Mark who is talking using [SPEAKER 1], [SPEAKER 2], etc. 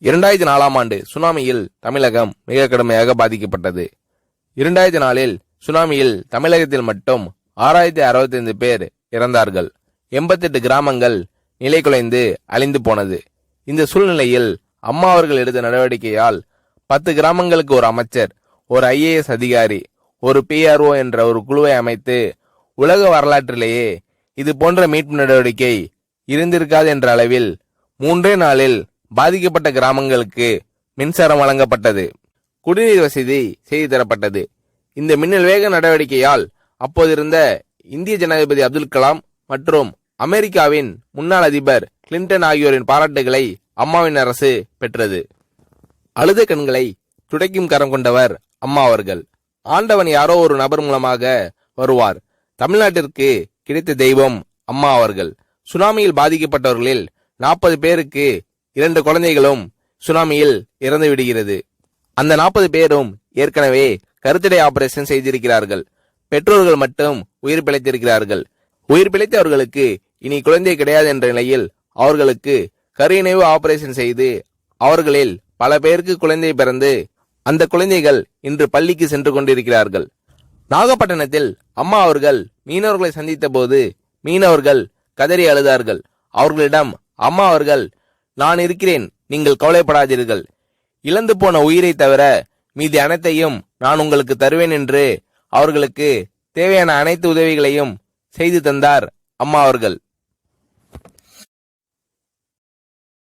[SPEAKER 1] 2004ஆம் ஆண்டு சுனாமியில் தமிழகம் மிக கடுமையாக பாதிக்கப்பட்டது. 2004இல் சுனாமியில் தமிழகத்தில் மட்டும் 6065 பேர் இறந்தார்கள். 88 கிராமங்கள் நிலைகுலைந்து அழிந்து போனது. இந்த சூழ்நிலையில் அம்மா அவர்கள் எடுத்த நடவடிக்கையால் 10 கிராமங்களுக்கு ஒரு அமைச்சர், ஒரு IAS அதிகாரி, ஒரு PRO என்ற ஒரு குழுவை அமைத்து உலக வரலாற்றிலேயே இது போன்ற மீட்பு நடவடிக்கை இருந்திருக்காது என்ற அளவில் 3 நாளில் பாதிக்கப்பட்ட கிராமங்களுக்கு மின்சாரம் வழங்கப்பட்டது. குடிநீர் வசதி செய்து தரப்பட்டது. இந்த மின்னல் வேக நடவடிக்கையால் அப்போதிருந்த இந்திய ஜனாதிபதி அப்துல் கலாம் மற்றும் அமெரிக்காவின் முன்னாள் அதிபர் கிளின்டன் ஆகியோரின் பாராட்டுகளை அம்மாவின் அரசு பெற்றது. அழுத கண்களை துடைக்கும் கரம் கொண்டவர் அம்மா அவர்கள். ஆண்டவன் யாரோ ஒரு நபர் மூலமாக வருவார். தமிழ்நாட்டிற்கு கிடைத்த தெய்வம் அம்மா அவர்கள். சுனாமியில் பாதிக்கப்பட்டவர்களில் 40 பேருக்கு 2 குழந்தைகளும் சுனாமியில் இறந்து விடுகிறது. அந்த 40 பேரும் ஏற்கனவே கருத்தடை ஆபரேஷன் செய்திருக்கிறார்கள். பெற்றோர்கள் மட்டும் உயிர் பிழைத்திருக்கிறார்கள். உயிர் பிழைத்தவர்களுக்கு இனி குழந்தை கிடையாது என்ற நிலையில் அவர்களுக்கு கருணைவு ஆபரேஷன் செய்து அவர்களில் பல பேருக்கு குழந்தை பிறந்து அந்த குழந்தைகள் இன்று பள்ளிக்கு சென்று கொண்டிருக்கிறார்கள். நாகப்பட்டினத்தில் அம்மா அவர்கள் மீனவர்களை சந்தித்த போது மீனவர்கள் கதறி அழுதார்கள். அவர்களிடம் அம்மா அவர்கள், நான் இருக்கிறேன், நீங்கள் கவலைப்படாதீர்கள், இழந்து போன உயிரை தவிர மீதி அனைத்தையும் நான் உங்களுக்கு தருவேன் என்று அவர்களுக்கு தேவையான அனைத்து உதவிகளையும் செய்து தந்தார் அம்மா அவர்கள்.